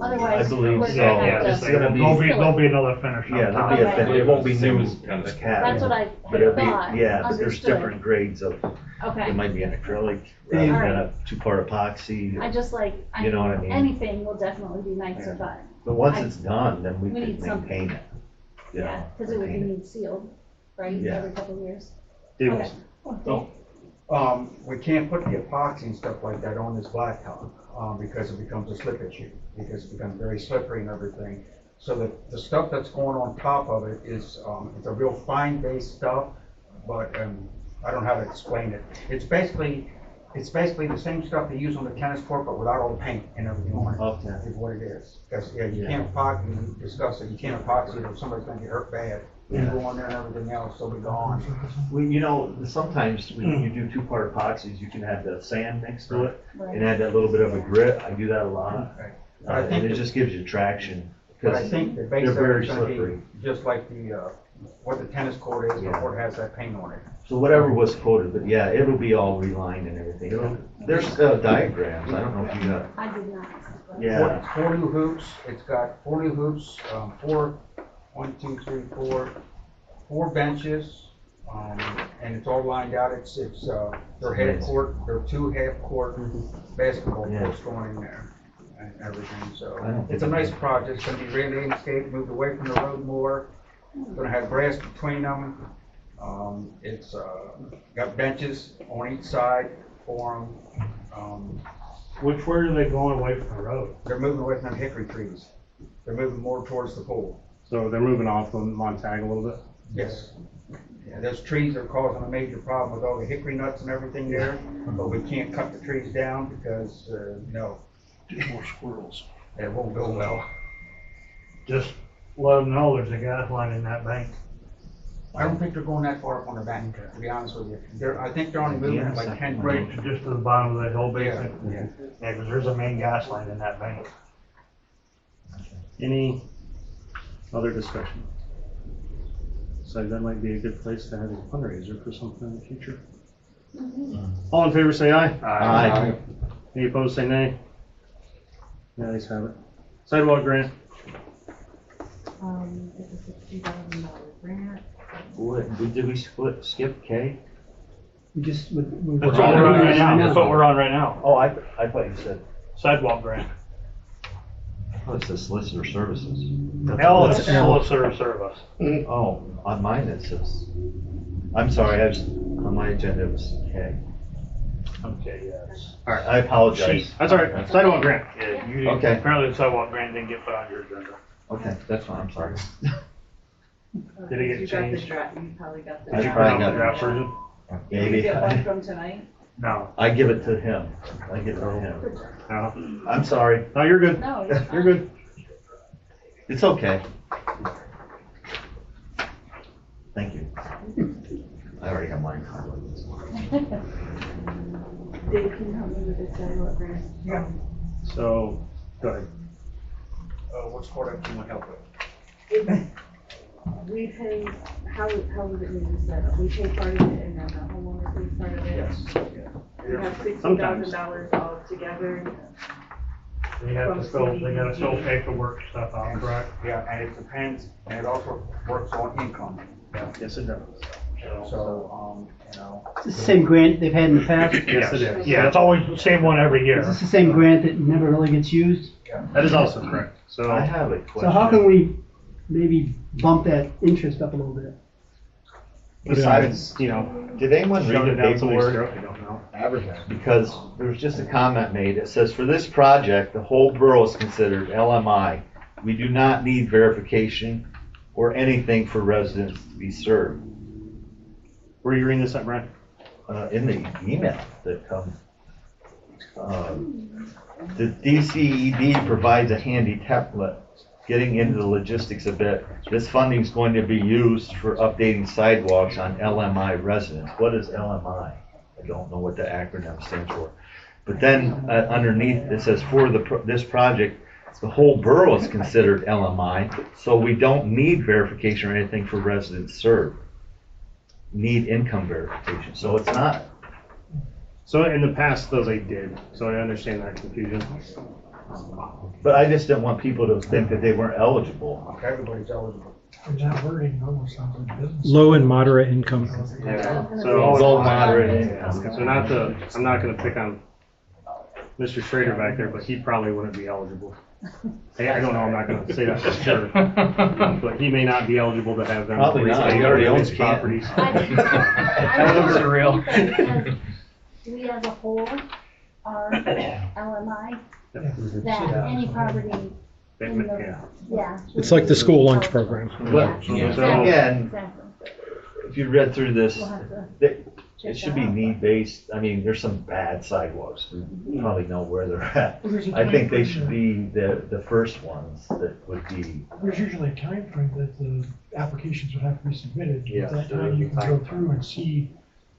Speaker 5: Otherwise,
Speaker 4: I believe
Speaker 5: we're
Speaker 4: so.
Speaker 5: gonna have
Speaker 4: It's
Speaker 5: to.
Speaker 4: gonna be-
Speaker 3: There'll be another finish on
Speaker 4: Yeah,
Speaker 3: top.
Speaker 4: there'll be a
Speaker 5: Okay.
Speaker 4: finish. It won't be new,
Speaker 2: Kind of
Speaker 4: a cap.
Speaker 5: That's what I
Speaker 4: But it'll
Speaker 5: had
Speaker 4: be,
Speaker 5: thought,
Speaker 4: yeah, but there's
Speaker 5: understood.
Speaker 4: different grades of,
Speaker 5: Okay.
Speaker 4: it might be an acrylic, rather
Speaker 5: All
Speaker 4: than
Speaker 5: right.
Speaker 4: a two-part epoxy.
Speaker 5: I just like,
Speaker 4: You know what I mean?
Speaker 5: anything will definitely be nicer, but,
Speaker 4: But once it's done, then we
Speaker 5: We
Speaker 4: could
Speaker 5: need something.
Speaker 4: maintain it. you
Speaker 5: yeah,
Speaker 4: know,
Speaker 5: because it would
Speaker 4: maintain
Speaker 5: need sealed, right,
Speaker 4: Yeah.
Speaker 5: every couple of years.
Speaker 1: Dave
Speaker 5: Okay.
Speaker 1: Wilson.
Speaker 11: We can't put the epoxy and stuff like that on this blacktop, because it becomes a slip issue, because it becomes very slippery and everything. So the stuff that's going on top of it is, it's a real fine based stuff, but, I don't know how to explain it. It's basically the same stuff they use on the tennis court, but without all the paint and everything on it.
Speaker 4: Okay.
Speaker 11: Is what it is. Because, yeah, you can't epoxy, we discussed it, you can't epoxy it or somebody's gonna get hurt bad. You
Speaker 4: Yeah.
Speaker 11: go on there and everything else, so be gone.
Speaker 4: Well, you know, sometimes when you do two-part epoxies, you can have the sand next to it
Speaker 5: Right.
Speaker 4: and add that little bit of a grit. I do that a lot.
Speaker 11: But I think
Speaker 4: And it
Speaker 11: the-
Speaker 4: just gives you traction.
Speaker 11: But I
Speaker 4: Because
Speaker 11: think the base
Speaker 4: they're
Speaker 11: of
Speaker 4: very
Speaker 11: it's gonna be
Speaker 4: slippery.
Speaker 11: just like what the tennis court is
Speaker 4: Yeah.
Speaker 11: before it has that paint on it.
Speaker 4: So whatever was quoted, but yeah, it'll be all relined and everything. There's diagrams. I don't know if you got,
Speaker 5: I did not.
Speaker 4: yeah.
Speaker 11: Four new hoops, it's got 4 new hoops, four benches, and it's all lined out. They're half court, they're 2 half court basketball
Speaker 4: Yeah.
Speaker 11: courts going in there and everything,
Speaker 4: I don't
Speaker 11: so.
Speaker 4: think
Speaker 11: It's a nice project, it's gonna be really landscaped, moved away from the road more, gonna have grass between them. It's got benches on each side for them.
Speaker 3: Which way are they going away from the road?
Speaker 11: They're moving away from them hickory trees. They're moving more towards the pool.
Speaker 1: So they're moving off of Montag a little bit.
Speaker 11: Yes. Yeah, those trees are causing a major problem with all the hickory nuts and everything there, but we can't cut the trees down because, no,
Speaker 6: More squirrels.
Speaker 11: it won't go well.
Speaker 3: Just let them know there's a gas line in that bank.
Speaker 11: I don't think they're going that far up on the bank, to be honest with you. I think they're only moving it like 10
Speaker 3: Right,
Speaker 11: feet.
Speaker 3: just to the bottom of the hill,
Speaker 11: Yeah,
Speaker 3: basically.
Speaker 11: yeah.
Speaker 3: Yeah, because there's a main gas line in that bank.
Speaker 1: Any other discussion? So that might be a good place to have a fundraiser for something in the future. All in favor, say aye.
Speaker 4: Aye.
Speaker 1: Any opposed, say nay. The ayes have it. Sidewalk grant.
Speaker 9: It's a $60,000 grant.
Speaker 4: Did we skip K?
Speaker 10: We just, we.
Speaker 3: That's what we're on right now. That's what we're on right now.
Speaker 4: Oh, I thought you said,
Speaker 3: Sidewalk grant.
Speaker 4: oh, it says solicitor services.
Speaker 3: L is solicitor service.
Speaker 4: Oh, on mine it says, I'm sorry, on my agenda it was K.
Speaker 3: Okay, yes.
Speaker 1: All right.
Speaker 4: I apologize.
Speaker 1: That's all right. Sidewalk grant.
Speaker 3: Yeah, you,
Speaker 4: Okay.
Speaker 3: apparently the sidewalk grant didn't get put on your agenda.
Speaker 4: Okay, that's fine, I'm sorry.
Speaker 3: Did it get
Speaker 9: You got the
Speaker 3: changed?
Speaker 9: draft, you probably got the
Speaker 4: I
Speaker 9: draft.
Speaker 4: probably got
Speaker 1: Draft version.
Speaker 4: Maybe.
Speaker 9: from tonight?
Speaker 3: No.
Speaker 4: I give it to him. I give it to him.
Speaker 1: No,
Speaker 4: I'm sorry.
Speaker 1: no, you're good.
Speaker 5: No, you're
Speaker 1: You're good.
Speaker 4: It's okay. Thank you. I already have mine.
Speaker 9: Dave, can you help me with this sidewalk grant?
Speaker 11: Yeah.
Speaker 1: So, go ahead.
Speaker 11: What's court up you want help with?
Speaker 9: We pay, how would it need to be set up? We pay part of it and then the homeowner pays part of it?
Speaker 11: Yes.
Speaker 9: We have
Speaker 1: Sometimes.
Speaker 9: $60,000 all together.
Speaker 3: They have to fill, they gotta fill paperwork stuff out, correct?
Speaker 11: Yeah, and it depends, and it also works on income.
Speaker 1: Yes, it does.
Speaker 11: So,
Speaker 10: It's the same grant they've had in the past.
Speaker 1: Yes, it is.
Speaker 3: Yeah, it's always the same one every year.
Speaker 10: Is this the same grant that never really gets used?
Speaker 1: That is also correct. So,
Speaker 4: I have a question.
Speaker 10: So how can we maybe bump that interest up a little bit?
Speaker 4: Besides,
Speaker 1: you know,
Speaker 4: did anyone read
Speaker 1: shove it
Speaker 4: the
Speaker 1: down somebody's
Speaker 4: paperwork?
Speaker 1: throat, I don't know.
Speaker 4: Because there was just a comment made. It says, for this project, the whole borough is considered LMI. We do not need verification or anything for residents to be served.
Speaker 1: Where are you reading this at, Brian?
Speaker 4: In the email that comes, The DCED provides a handy template. Getting into the logistics a bit, this funding is going to be used for updating sidewalks on LMI residents. What is LMI? I don't know what the acronym stands for. But then underneath it says for this project, the whole borough is considered LMI, so we don't need verification or anything for residents served. Need income verification, so it's not.
Speaker 1: So in the past, though, they did, so I understand that confusion.
Speaker 4: But I just didn't want people to think that they weren't eligible.
Speaker 11: Everybody's eligible.
Speaker 10: And that wording almost sounds like business.
Speaker 7: Low and moderate income.
Speaker 1: Yeah.
Speaker 4: Low, moderate.
Speaker 1: So I'm not gonna pick on Mr. Schrader back there, but he probably wouldn't be eligible. Hey, I don't know, I'm not gonna say that for sure, but he may not be eligible to have them.
Speaker 4: Probably not. He already owns
Speaker 1: properties.
Speaker 5: That
Speaker 1: looks
Speaker 5: surreal. We as a whole are LMI, that any property in the, yeah.
Speaker 7: It's like the school lunch program.
Speaker 4: But again, if you read through this,
Speaker 5: We'll have to
Speaker 4: it should be need-based. I mean, there's some bad sidewalks. We probably know where they're at. I think they should be the first ones that would be.
Speaker 10: There's usually a time frame that the applications would have to be submitted.
Speaker 4: Yeah.
Speaker 10: At that time, you can go through and see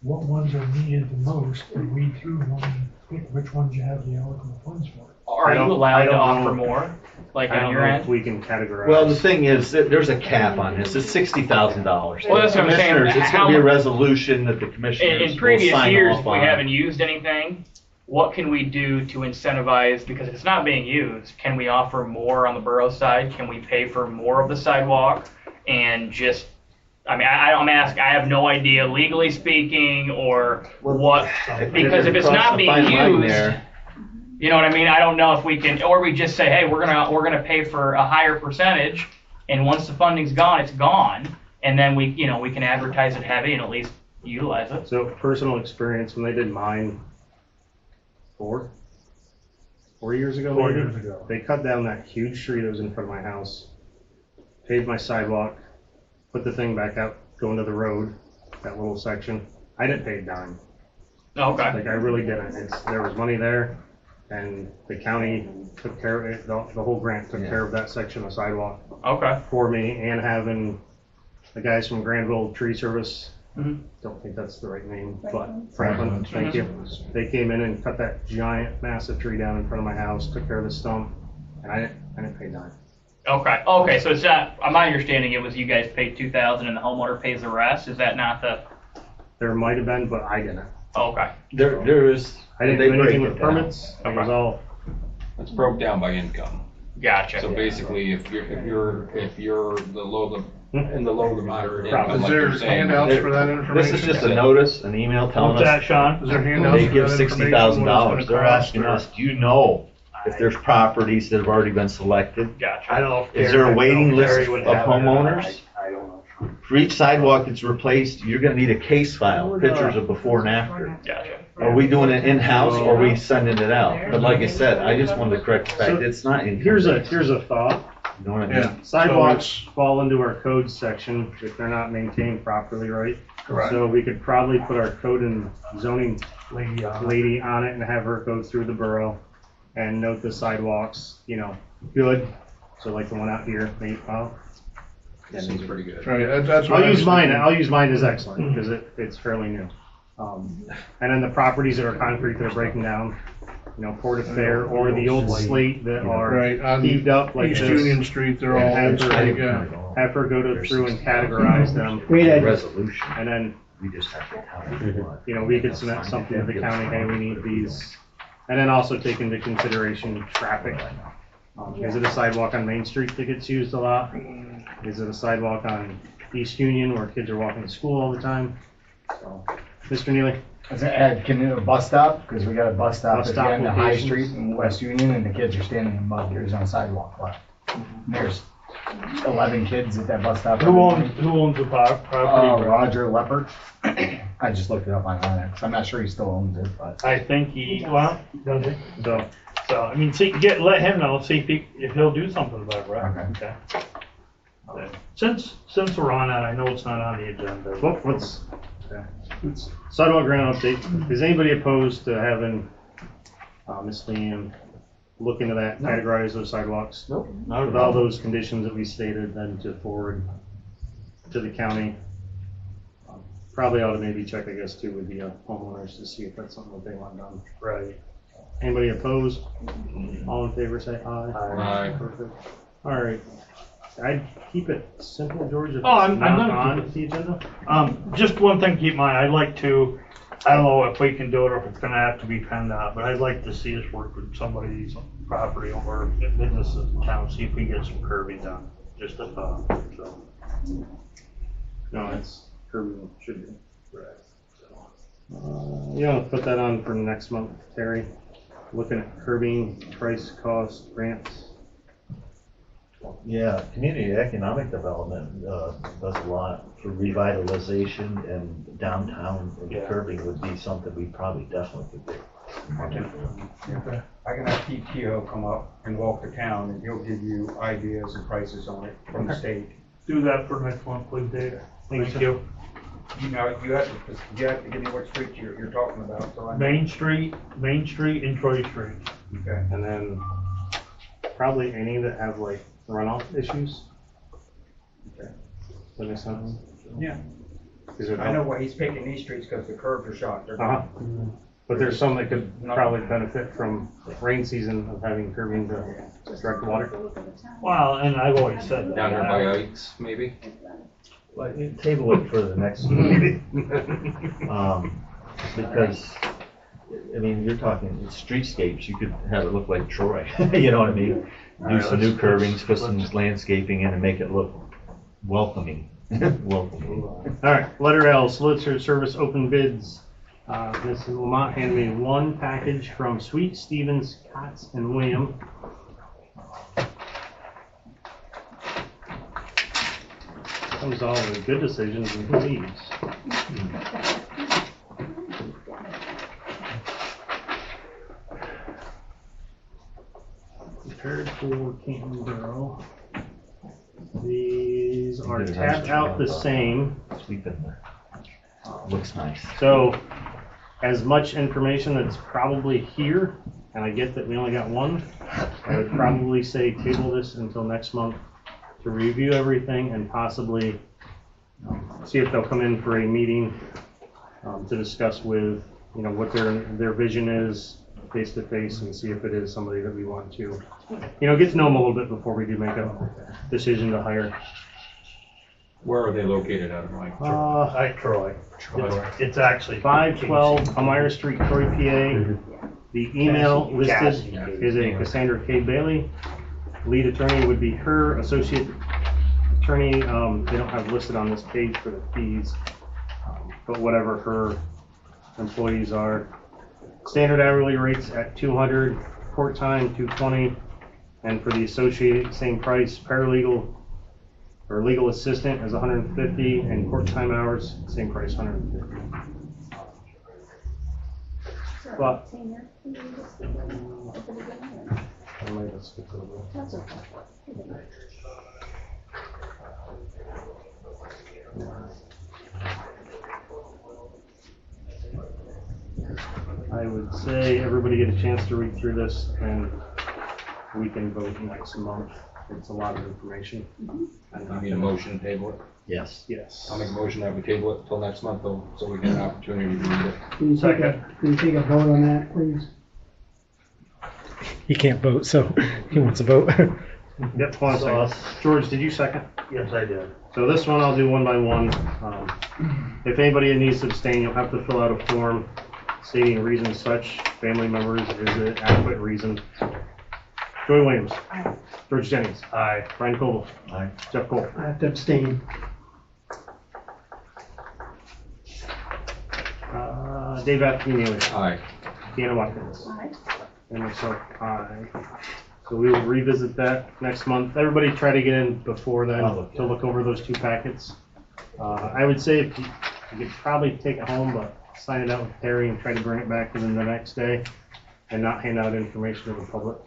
Speaker 10: what ones are needed the most, and read through them and pick which ones you have the eligible funds for.
Speaker 12: Are you allowed to offer more, like
Speaker 1: I
Speaker 12: on
Speaker 1: don't
Speaker 12: your
Speaker 1: know
Speaker 12: end?
Speaker 1: if we can categorize.
Speaker 4: Well, the thing is, that there's a cap on this. It's $60,000.
Speaker 12: Well, that's what I'm saying.
Speaker 4: Commissioners, it's gonna be a resolution that the commissioners
Speaker 12: In
Speaker 4: will
Speaker 12: previous
Speaker 4: sign
Speaker 12: years,
Speaker 4: off
Speaker 12: if we
Speaker 4: on.
Speaker 12: haven't used anything, what can we do to incentivize, because if it's not being used, can we offer more on the borough side? Can we pay for more of the sidewalk and just, I mean, I'm asking, I have no idea legally speaking or what, because if it's not being used, you know what I mean? I don't know if we can, or we just say, hey, we're gonna pay for a higher percentage, and once the funding's gone, it's gone, and then we can advertise it heavy and at least utilize it.
Speaker 1: So personal experience, when they did mine 4 years ago,
Speaker 10: 4
Speaker 1: maybe?
Speaker 10: years ago.
Speaker 1: They cut down that huge tree that was in front of my house, paved my sidewalk, put the thing back out, going to the road, that little section. I didn't pay a dime.
Speaker 12: Okay.
Speaker 1: Like, I really didn't. There was money there, and the county took care of it. The whole grant took care of that section of sidewalk
Speaker 12: Okay.
Speaker 1: for me, and having the guys from Granville Tree Service,
Speaker 12: Mhm.
Speaker 1: don't think that's the right name, but
Speaker 5: Franklin.
Speaker 1: Franklin, thank you. They came in and cut that giant, massive tree down in front of my house, took care of the stump, and I didn't pay a dime.
Speaker 12: Okay, so it's not, my understanding it was you guys paid $2,000 and the homeowner pays the rest, is that not the,
Speaker 1: There might have been, but I didn't.
Speaker 12: okay.
Speaker 4: There is.
Speaker 1: I didn't
Speaker 4: they
Speaker 1: do anything
Speaker 4: break
Speaker 1: with
Speaker 4: it down.
Speaker 1: permits, it was all,
Speaker 2: It's broke down by income.
Speaker 12: Gotcha.
Speaker 2: So basically, if you're the low to moderate
Speaker 1: Probably.
Speaker 2: income,
Speaker 6: Is
Speaker 2: like
Speaker 6: there
Speaker 2: you're saying,
Speaker 6: handouts for that information?
Speaker 4: This is just a notice, an email telling
Speaker 3: What's that,
Speaker 4: us
Speaker 3: Sean?
Speaker 6: Is there handouts
Speaker 4: they
Speaker 6: for
Speaker 4: give
Speaker 6: that information?
Speaker 4: $60,000. They're asking us, do you know if there's properties that have already been selected?
Speaker 12: Gotcha.
Speaker 3: I don't know.
Speaker 4: Is there a waiting list of
Speaker 3: Terry would have it.
Speaker 4: homeowners?
Speaker 3: I don't know.
Speaker 4: For each sidewalk that's replaced, you're gonna need a case file, pictures of before and after.
Speaker 12: Gotcha.
Speaker 4: Are we doing it in-house or are we sending it out? But like I said, I just wanted to correct the fact, it's not in.
Speaker 1: here's a thought.
Speaker 4: You know what I
Speaker 6: Yeah.
Speaker 4: mean?
Speaker 1: Sidewalks fall into our code section if they're not maintained properly, right?
Speaker 6: Correct.
Speaker 1: So we could probably put our code and zoning
Speaker 3: Lady,
Speaker 1: on it and have her go through the borough and note the sidewalks, good. So like the one out here, maybe,
Speaker 2: that seems pretty good.
Speaker 6: Right, that's what
Speaker 1: I'll
Speaker 6: I
Speaker 1: use
Speaker 6: was
Speaker 1: mine,
Speaker 6: thinking.
Speaker 1: I'll use mine as excellent because it's fairly new. And then the properties that are concrete that are breaking down, Port of Fair or the old slate that are
Speaker 6: Right, on
Speaker 1: heaved up like
Speaker 6: East
Speaker 1: this.
Speaker 6: Union Street, they're all,
Speaker 1: And have
Speaker 6: yeah.
Speaker 1: have her go through and categorize them.
Speaker 4: Resolution.
Speaker 1: And then,
Speaker 4: We just have to tell you what.
Speaker 1: we could submit something to the county, hey, we need these. And then also take into consideration traffic. Is it a sidewalk on Main Street that gets used a lot? Is it a sidewalk on East Union where kids are walking to school all the time? So, Mr. Neely?
Speaker 13: Can you do a bus stop? Because we got a bus stop
Speaker 1: Bus
Speaker 13: at
Speaker 1: stop
Speaker 13: the end of High
Speaker 1: locations.
Speaker 13: Street in West Union, and the kids are standing in mud. There's no sidewalk left. There's 11 kids at that bus stop.
Speaker 3: who owns the property?
Speaker 13: Roger Leopard. I just looked it up online, 'cause I'm not sure he still owns it, but.
Speaker 3: I think he, well, does it?
Speaker 1: So,
Speaker 3: So, I mean, let him know, see if he'll do something about it, right?
Speaker 13: Okay.
Speaker 3: Since we're on that, I know it's not on the agenda.
Speaker 1: let's sidewalk grant update. Is anybody opposed to having Miss Liam look into that, categorize those sidewalks.
Speaker 4: Nope, not
Speaker 1: With
Speaker 4: at
Speaker 1: all
Speaker 4: all.
Speaker 1: those conditions that we stated, then to forward to the county. Probably ought to maybe check, I guess, too, with the homeowners to see if that's something that they want done.
Speaker 3: Right.
Speaker 1: Anybody opposed? All in favor, say aye.
Speaker 2: Aye.
Speaker 1: Perfect. All right. I'd keep it simple, George, if it's
Speaker 3: Oh, I'm
Speaker 1: not
Speaker 3: not-
Speaker 1: on the agenda.
Speaker 3: Just one thing to keep in mind, I'd like to, I don't know if we can do it or if it's gonna have to be PennDOT, but I'd like to see us work with somebody's property or businesses in town, see if we can get some curbing done. Just a thought, so.
Speaker 1: No, it's curbing should be. You want to put that on for next month, Terry? Looking at curbing, price, cost, grants.
Speaker 4: Yeah, community economic development, does a lot for revitalization and downtown and
Speaker 3: Yeah.
Speaker 4: curbing would be something we probably definitely could do.
Speaker 11: I can have PTO come up and walk the town, and he'll give you ideas and prices on it from the state.
Speaker 3: Do that for next month, please, Dave.
Speaker 1: Thank
Speaker 3: Thank you.
Speaker 11: You know, you have to give me what street you're talking about, so I.
Speaker 3: Main Street and Troy Street.
Speaker 11: Okay.
Speaker 1: And then probably any that have like runoff issues.
Speaker 11: Okay.
Speaker 1: That makes sense?
Speaker 11: Yeah.
Speaker 1: Is it
Speaker 11: I know why he's picking these streets, because the curbs are shot. They're
Speaker 1: Uh-huh.
Speaker 11: gone.
Speaker 1: But there's some that could probably benefit from rain season of having curbing to direct water.
Speaker 3: Well, and I've always said that.
Speaker 2: Down there by Ike's, maybe?
Speaker 4: Well, you table it for the next meeting. Because, I mean, you're talking streetscapes, you could have it look like Troy, you know what I mean? Do some new curbings, put some landscaping in and make it look welcoming. Welcoming.
Speaker 1: All right, letter L, solicitor service open bids. Ms. Lamont handed me one package from Sweet Stevens, Cots, and William. Comes all the good decisions and leaves. Prepared for Canton Borough. These are tabbed out the same.
Speaker 4: Sweep in there. Looks nice.
Speaker 1: So, as much information that's probably here, and I get that we only got one, I would probably say table this until next month to review everything and possibly see if they'll come in for a meeting to discuss with, you know, what their vision is face to face and see if it is somebody that we want to, you know, get to know them a little bit before we do make a decision to hire.
Speaker 2: Where are they located out of, Mike?
Speaker 3: Troy. It's actually
Speaker 1: 512 Elmira Street, Troy, PA. The email listed is a Cassandra K. Bailey. Lead attorney would be her. Associate attorney, they don't have listed on this page for the fees, but whatever her employees are. Standard hourly rates at 200, court time 220, and for the associate, same price. Paralegal or legal assistant is 150, and court time hours, same price, 150. But I might have skipped a little bit.
Speaker 5: That's okay.
Speaker 1: I would say everybody get a chance to read through this, and we can vote next month. It's a lot of information.
Speaker 2: You need a motion to table it?
Speaker 4: Yes.
Speaker 1: Yes.
Speaker 2: I'll make a motion that we table it till next month, though, so we get an opportunity to read it.
Speaker 10: Can you take a vote on that, please?
Speaker 7: He can't vote, so he wants a vote.
Speaker 1: Yep, hold on a second. George, did you second?
Speaker 3: Yes, I did.
Speaker 1: So this one I'll do one by one. If anybody needs to abstain, you'll have to fill out a form stating reason such, family members, is it adequate reason. Joy Williams.
Speaker 9: Aye.
Speaker 1: George Jennings.
Speaker 3: Aye.
Speaker 1: Brian Coble.
Speaker 4: Aye.
Speaker 1: Jeff Cole.
Speaker 10: I have to abstain.
Speaker 1: Dave Atkinson.
Speaker 2: Aye.
Speaker 1: Deanna Watkins.
Speaker 5: Aye.
Speaker 1: And myself, aye. So we will revisit that next month. Everybody try to get in before then to look over those two packets. I would say if you could probably take it home, but sign it out with Terry and try to bring it back within the next day and not hand out information to the public.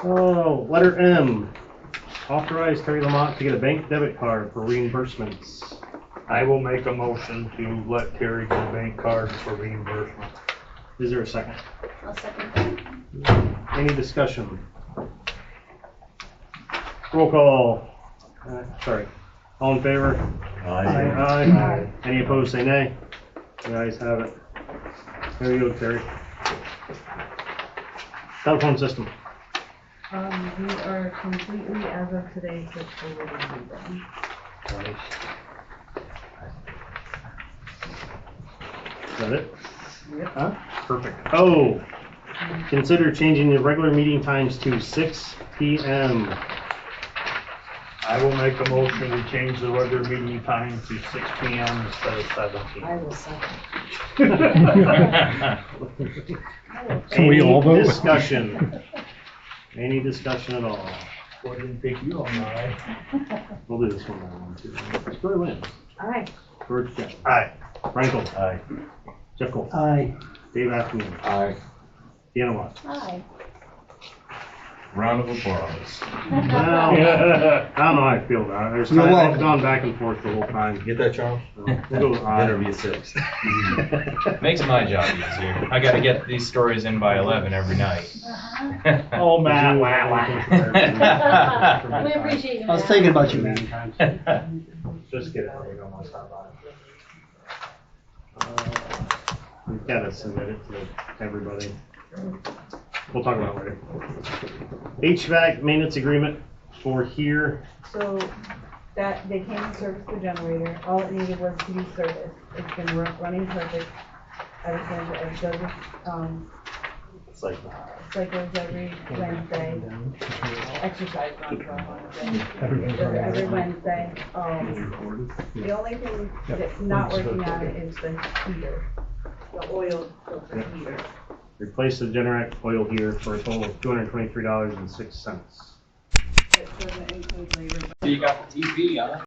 Speaker 1: Oh, letter M. Authorize Terry Lamont to get a bank debit card for reimbursements.
Speaker 3: I will make a motion to let Terry get a bank card for reimbursement.
Speaker 1: Is there a second?
Speaker 5: I'll second that.
Speaker 1: Any discussion? Roll call. Sorry. All in favor? Aye. Any opposed, say nay. The ayes have it. There you go, Terry. Telephone system.
Speaker 9: We are completely, as of today, switched over to Canton.
Speaker 1: Is that it?
Speaker 9: Yep.
Speaker 1: Huh? Perfect. Oh, consider changing the regular meeting times to 6 p.m.
Speaker 3: I will make a motion to change the regular meeting time to 6 p.m. instead of 7 p.m.
Speaker 9: will second.
Speaker 7: Can we all vote?
Speaker 1: Discussion? Any discussion at all?
Speaker 3: Well, didn't take you all night.
Speaker 1: We'll do this one by one, too. Story wins.
Speaker 9: Aye.
Speaker 1: George Jennings.
Speaker 3: Aye.
Speaker 1: Frankel.
Speaker 4: Aye.
Speaker 1: Jeff Cole.
Speaker 10: Aye.
Speaker 1: Dave Atkinson.
Speaker 2: Aye.
Speaker 1: Deanna Watts.
Speaker 5: Aye.
Speaker 6: Round of applause.
Speaker 1: Well, I don't know how I feel about it. There's
Speaker 10: You're
Speaker 1: time, I've
Speaker 10: welcome.
Speaker 1: gone back and forth the whole time.
Speaker 4: Get that, Charles?
Speaker 1: We'll go aye.
Speaker 4: Better be a 6.
Speaker 14: Makes my job easier. I gotta get these stories in by 11 every night.
Speaker 5: Uh-huh.
Speaker 3: Oh, Matt,
Speaker 5: We appreciate you.
Speaker 10: I was
Speaker 5: Matt.
Speaker 10: thinking about you, man.
Speaker 1: Just get it. You don't want to stop by. We've got to submit it to everybody. We'll talk about it later. HVAC maintenance agreement for here.
Speaker 9: So that, they came and serviced the generator. All it needed was to be serviced. It's been running perfect ever since. It does cycles every Wednesday. Exercise runs on Wednesday. Every Wednesday. The only thing that's not working on it is the heater, the oil filter heater.
Speaker 1: Replace the Generac oil heater for a total of $223.06.
Speaker 9: It doesn't include labor.
Speaker 2: You got the TV, huh?